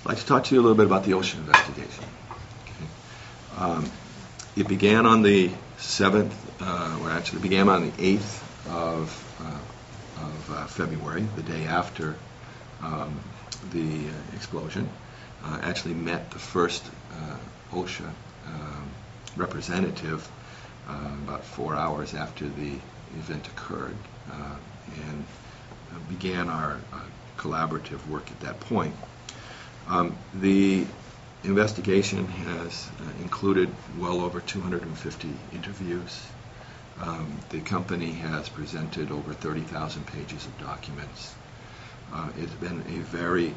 I'd like to talk to you a little bit about the OSHA investigation. Okay. It began on the 7th, or actually began on the 8th of February, the day after the explosion. Actually met the first OSHA representative about 4 hours after the event occurred, and began our collaborative work at that point. The investigation has included well over 250 interviews. The company has presented over 30,000 pages of documents. It's been a very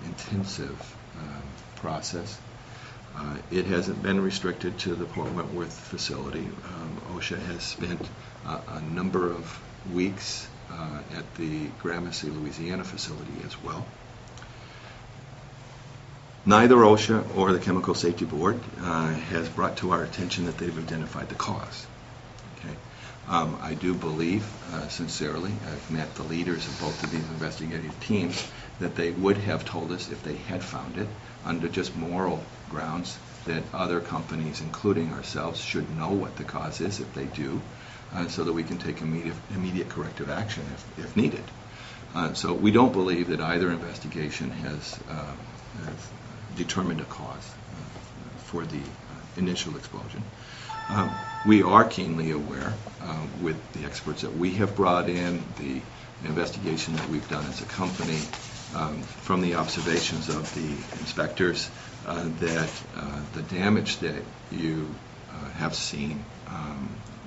intensive process. It hasn't been restricted to the Port Wentworth facility. OSHA has spent a number of weeks at the Gramercy, Louisiana facility as well. Neither OSHA or the Chemical Safety Board has brought to our attention that they've identified the cause. Okay. I do believe, sincerely, I've met the leaders of both of these investigative teams, that they would have told us if they had found it, under just moral grounds, that other companies, including ourselves, should know what the cause is if they do, so that we can take immediate corrective action if needed. So we don't believe that either investigation has determined a cause for the initial explosion. We are keenly aware, with the experts that we have brought in, the investigation that we've done as a company, from the observations of the inspectors, that the damage that you have seen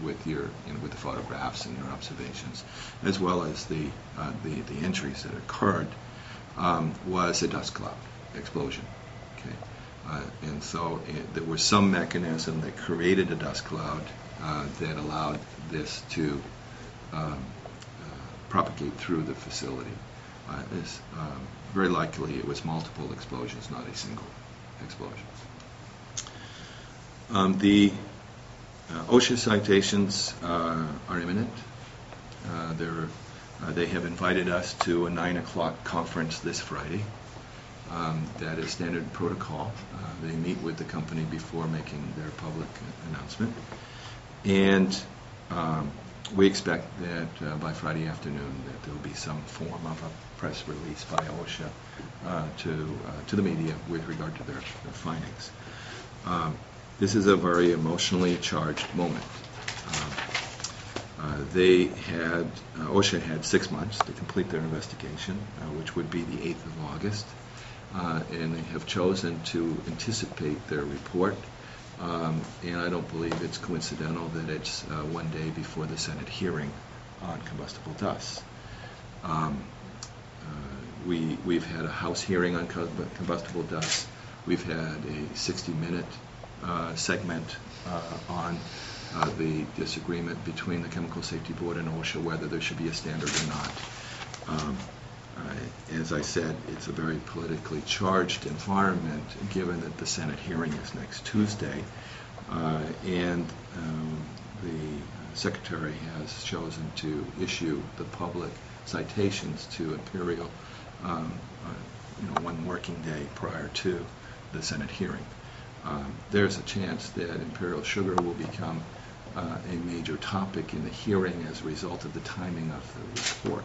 with with the photographs and your observations, as well as the injuries that occurred, was a dust cloud explosion. Okay. And so there was some mechanism that created a dust cloud that allowed this to propagate through the facility. Very likely it was multiple explosions, not a single explosion. The OSHA citations are imminent. They have invited us to a 9 o'clock conference this Friday. That is standard protocol. They meet with the company before making their public announcement. And we expect that by Friday afternoon that there will be some form of a press release by OSHA to the media with regard to their findings. This is a very emotionally charged moment. OSHA had 6 months to complete their investigation, which would be the 8th of August. And they have chosen to anticipate their report. And I don't believe it's coincidental that it's one day before the Senate hearing on combustible dust. We've had a House hearing on combustible dust. We've had a 60-minute segment on the disagreement between the Chemical Safety Board and OSHA whether there should be a standard or not. As I said, it's a very politically charged environment, given that the Senate hearing is next Tuesday, and the Secretary has chosen to issue the public citations to Imperial 1 working day prior to the Senate hearing. There's a chance that Imperial Sugar will become a major topic in the hearing as a result of the timing of the report.